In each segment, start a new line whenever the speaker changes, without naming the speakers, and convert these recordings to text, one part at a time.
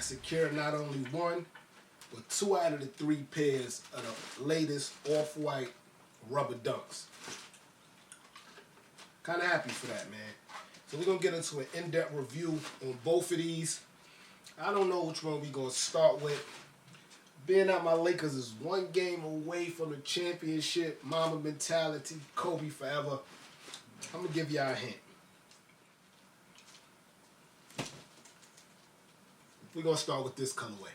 secured not only one, but 2 out of the 3 pairs of the latest Off-White rubber dunks. Kind of happy for that, man. So we're going to get into an in-depth review on both of these. I don't know which one we're going to start with. Being that my Lakers is 1 game away from the championship, Mamba mentality, Kobe forever, I'm going to give y'all a hint. We're going to start with this colorway.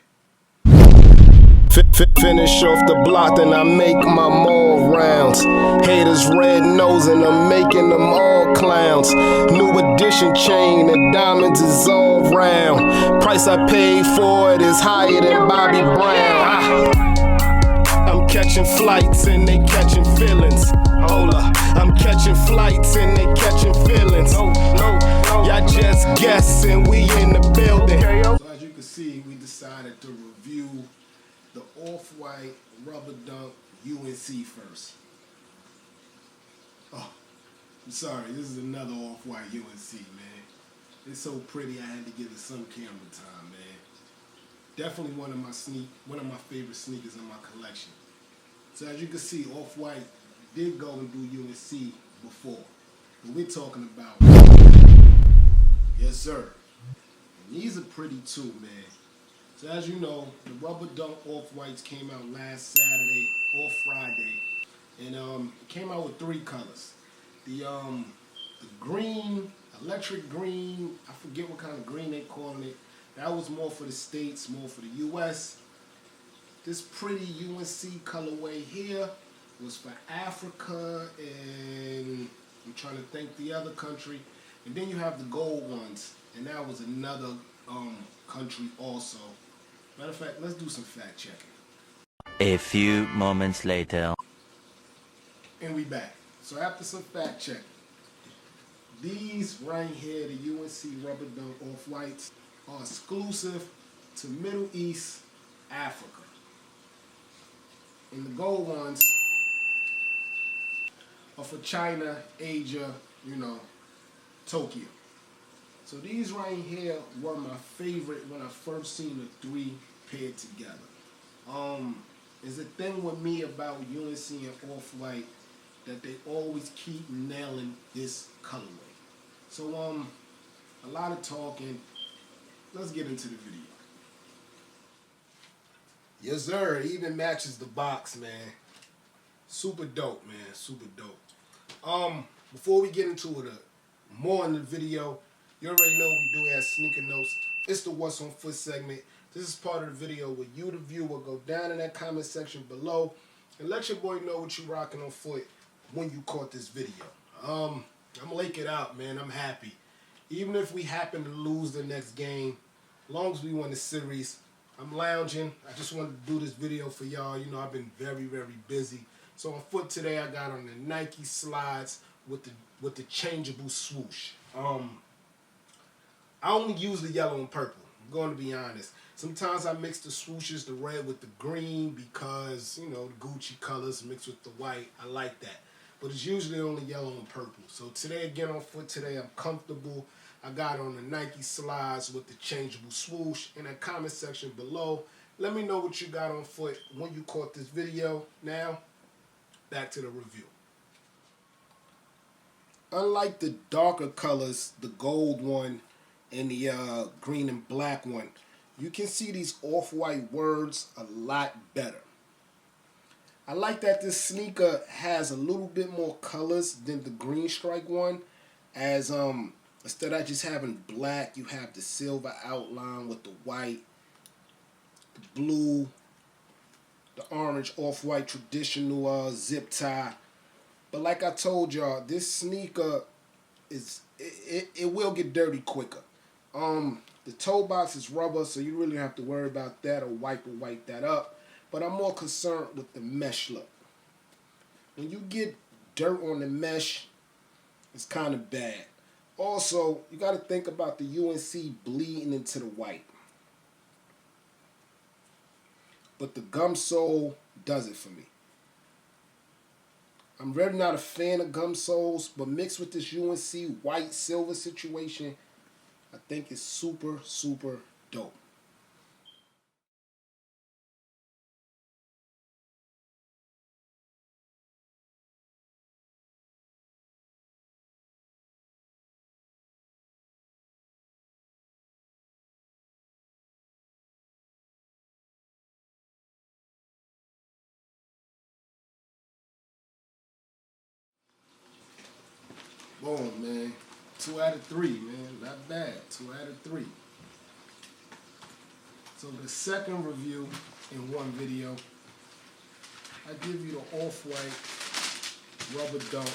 Finish off the block, then I make my mall rounds. Haters red nosing, I'm making them all clowns. New edition chain, the diamonds is all round. Price I paid for it is higher than Bobby Brown. I'm catching flights and they catching feelings. Hold up, I'm catching flights and they catching feelings. Y'all just guessing, we in the building.
So as you can see, we decided to review the Off-White rubber dunk UNC first. Oh, I'm sorry, this is another Off-White UNC, man. It's so pretty, I had to give it some camera time, man. Definitely one of my favorite sneakers in my collection. So as you can see, Off-White did go and do UNC before. But we're talking about, yes sir. And these are pretty too, man. So as you know, the rubber dunk Off-Whites came out last Saturday or Friday, and it came out with 3 colors. The green, electric green, I forget what kind of green they calling it. That was more for the States, more for the U.S. This pretty UNC colorway here was for Africa, and I'm trying to think the other country. And then you have the gold ones, and that was another country also. Matter of fact, let's do some fact checking.
A few moments later.
And we back. So after some fact checking, these right here, the UNC rubber dunk Off-Whites, are exclusive to Middle East, Africa. And the gold ones are for China, Asia, Tokyo. So these right here were my favorite when I first seen the 3 paired together. There's a thing with me about UNC and Off-White that they always keep nailing this colorway. So a lot of talking. Let's get into the video. Yes sir, it even matches the box, man. Super dope, man. Super dope. Before we get into it more in the video, you already know we do have sneaker notes. It's the What's on Foot segment. This is part of the video where you, the viewer, go down in that comment section below and let your boy know what you rocking on foot when you caught this video. I'm lake it out, man. I'm happy. Even if we happen to lose the next game, as long as we win the series, I'm lounging. I just wanted to do this video for y'all. You know, I've been very, very busy. So on foot today, I got on the Nike slides with the changeable swoosh. I only use the yellow and purple. I'm going to be honest. Sometimes I mix the swooshes, the red with the green, because, the Gucci colors mixed with the white. I like that. But it's usually only yellow and purple. So today, again, on foot today, I'm comfortable. I got on the Nike slides with the changeable swoosh. In that comment section below, let me know what you got on foot when you caught this video. Now, back to the review. Unlike the darker colors, the gold one and the green and black one, you can see these Off-White words a lot better. I like that this sneaker has a little bit more colors than the green stripe one, as instead of just having black, you have the silver outline with the white, the blue, the orange Off-White traditional zip tie. But like I told y'all, this sneaker it will get dirty quicker. The toe box is rubber, so you really don't have to worry about that or wipe that up. But I'm more concerned with the mesh look. When you get dirt on the mesh, it's kind of bad. Also, you got to think about the UNC bleeding into the white. But the gum sole does it for me. I'm really not a fan of gum soles, but mixed with this UNC white silver situation, I think it's super, super dope. Boom, man. 2 out of 3, man. Not bad. 2 out of 3. So the second review in one video, I give you the Off-White Rubber Dunk.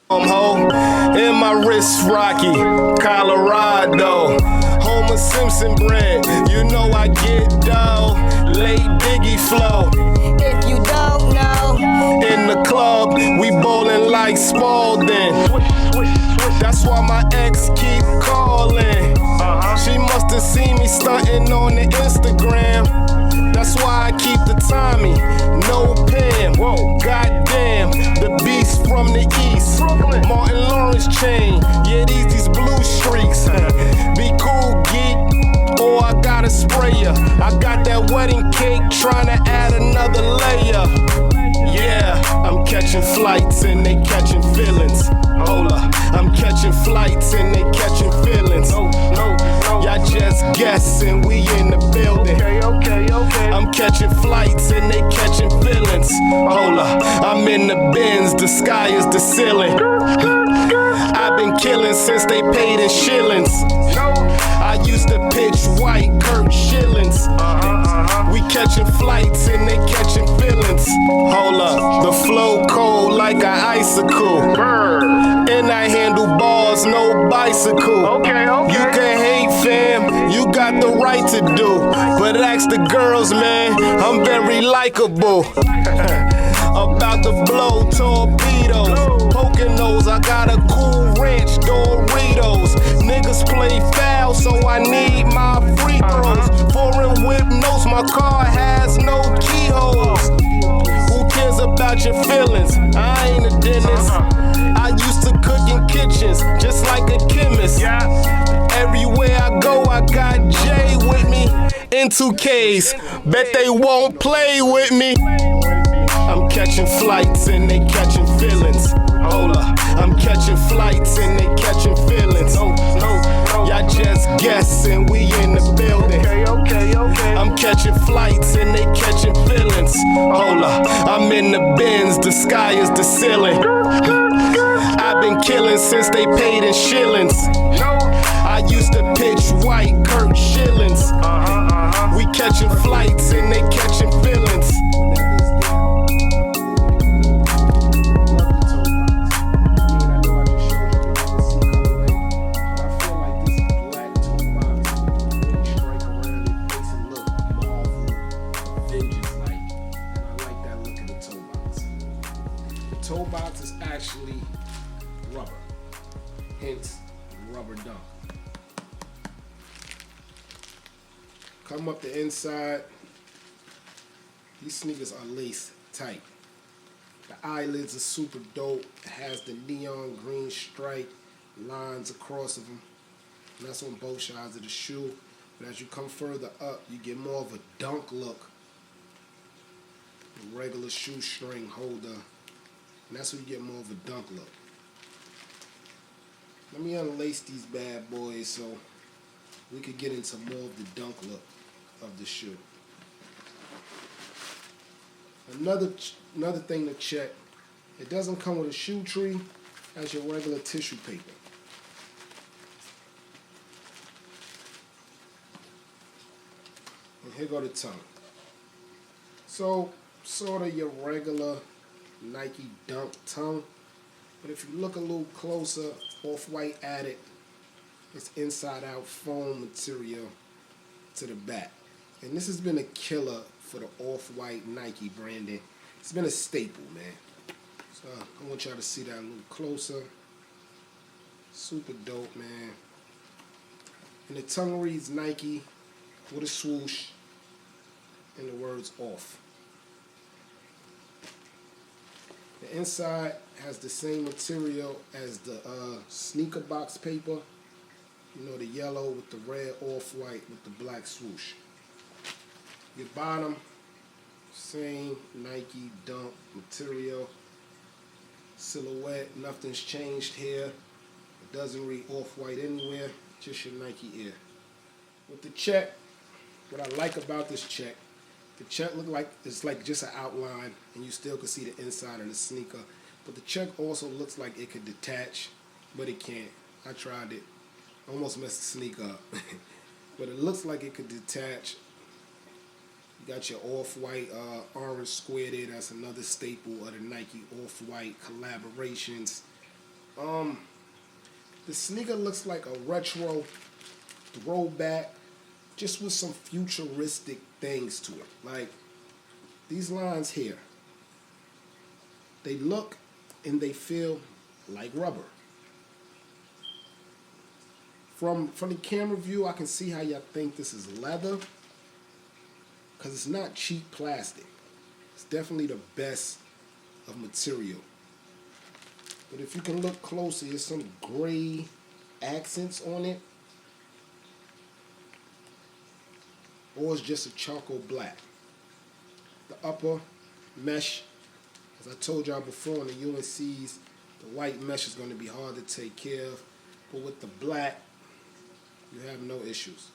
I'm home in my wrist, Rocky, Colorado. Homer Simpson bread, you know I get dough. Late Biggie flow.
If you don't know,
In the club, we bowling like Spalding. That's why my ex keep calling. She must have seen me stunting on the Instagram. That's why I keep the Tommy, no Pam. Goddamn, the beast from the east. Martin Lawrence chain, yeah, these blue streaks. Be cool, geek, or I gotta spray ya. I got that wedding cake, tryna add another layer. Yeah, I'm catching flights and they catching feelings. Hold up, I'm catching flights and they catching feelings. Y'all just guessing, we in the building. I'm catching flights and they catching feelings. Hold up, I'm in the Benz, the sky is the ceiling. I've been killing since they paid in shillings. I used to pitch white Kurt Schillings. We catching flights and they catching feelings. Hold up, the flow cold like an icicle. And I handle bars, no bicycle. You can hate, fam, you got the right to do. But ask the girls, man, I'm very likable. About to blow torpedoes. Poconos, I got a cool ranch, Doritos. Niggas play foul, so I need my free throws. Foreign whip notes, my car has no keyholes. Who cares about your feelings? I ain't a dentist. I used to cook in kitchens, just like a chemist. Everywhere I go, I got Jay with me. In 2Ks, bet they won't play with me. I'm catching flights and they catching feelings. Hold up, I'm catching flights and they catching feelings. Y'all just guessing, we in the building. I'm catching flights and they catching feelings. Hold up, I'm in the Benz, the sky is the ceiling. I've been killing since they paid in shillings. I used to pitch white Kurt Schillings. We catching flights and they catching feelings.
Toe box is actually rubber, hence Rubber Dunk. Come up the inside, these sneakers are lace tight. The eyelids are super dope. It has the neon green stripe lines across of them, and that's on both sides of the shoe. But as you come further up, you get more of a dunk look. A regular shoestring holder. And that's where you get more of a dunk look. Let me unlace these bad boys so we could get into more of the dunk look of the shoe. Another thing to check, it doesn't come with a shoe tree as your regular tissue paper. And here go the tongue. So, sort of your regular Nike Dunk tongue, but if you look a little closer, Off-White added its inside out foam material to the back, and this has been a killer for the Off-White Nike branding. It's been a staple, man. So I want y'all to see that a little closer. Super dope, man. And the tongue reads Nike with a swoosh and the words off. The inside has the same material as the sneaker box paper. You know, the yellow with the red Off-White with the black swoosh. Your bottom, same Nike Dunk material. Silhouette, nothing's changed here. It doesn't read Off-White anywhere, just your Nike ear. With the check, what I like about this check, the check look like it's like just an outline, and you still can see the inside of the sneaker. But the check also looks like it could detach, but it can't. I tried it. Almost messed the sneaker up. But it looks like it could detach. You got your off-white orange square there. That's another staple of the Nike off-white collaborations. The sneaker looks like a retro throwback, just with some futuristic things to it. Like these lines here, they look and they feel like rubber. From the camera view, I can see how y'all think this is leather, because it's not cheap plastic. It's definitely the best of material. But if you can look closer, there's some gray accents on it. Or it's just a charcoal black. The upper mesh, as I told y'all before in the UNCs, the white mesh is going to be hard to take care of. But with the black, you have no issues.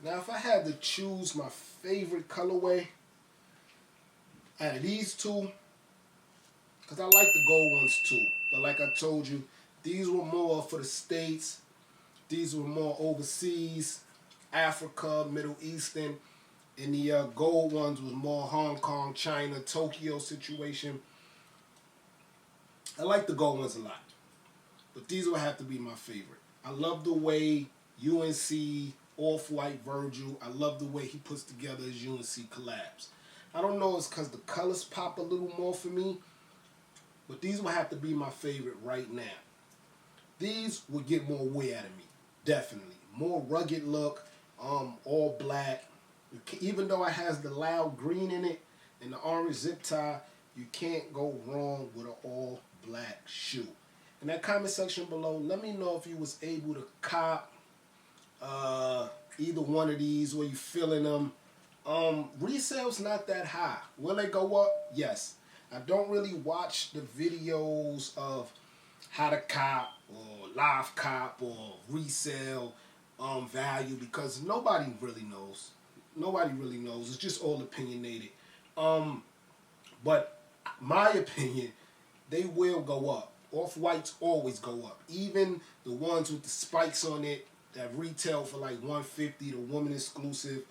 Now, if I had to choose my favorite colorway out of these two, because I like the gold ones too, but like I told you, these were more for the States, these were more overseas, Africa, Middle Eastern, and the gold ones was more Hong Kong, China, Tokyo situation. I like the gold ones a lot, but these will have to be my favorite. I love the way UNC, Off-White Virgil, I love the way he puts together his UNC collabs. I don't know, it's because the colors pop a little more for me, but these will have to be my favorite right now. These would get more wear out of me, definitely. More rugged look, all black. Even though it has the loud green in it and the orange zip tie, you can't go wrong with an all black shoe. In that comment section below, let me know if you was able to cop either one of these, or you feeling them. Resale's not that high. Will they go up? Yes. I don't really watch the videos of how to cop or live cop or resale value, because nobody really knows. Nobody really knows. It's just all opinionated. But my opinion, they will go up. Off-Whites always go up. Even the ones with the spikes on it that retail for like $150, the woman exclusive,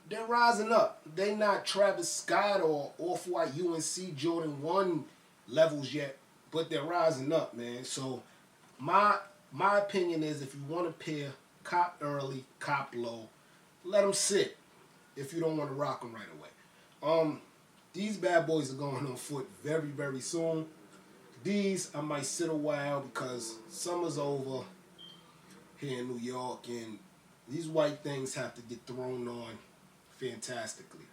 they're rising up. They not Travis Scott or Off-White UNC Jordan 1 levels yet, but they're rising up, man. So my opinion is, if you want a pair, cop early, cop low. Let them sit if you don't want to rock them right away. These bad boys are going on foot very, very soon. These I might sit a while because summer's over here in New York, and these white things have to get thrown on fantastically.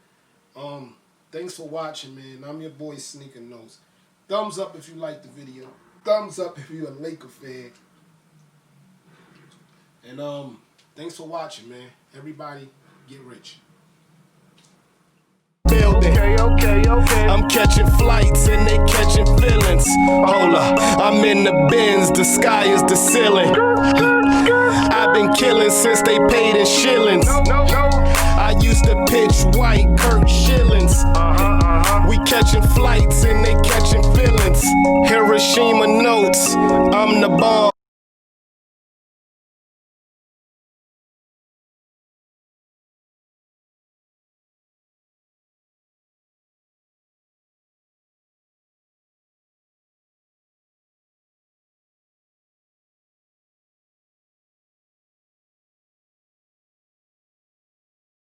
Thanks for watching, man. I'm your boy Sneaker Notes. Thumbs up if you liked the video. Thumbs up if you're a Laker fan. And thanks for watching, man. Everybody get rich.
Okay. I'm catching flights and they catching feelings. Hold up, I'm in the Benz, the sky is the ceiling. I've been killing since they paid in shillings. I used to pitch white Kurt Schillings. We catching flights and they catching feelings. Hiroshima notes, I'm the bomb.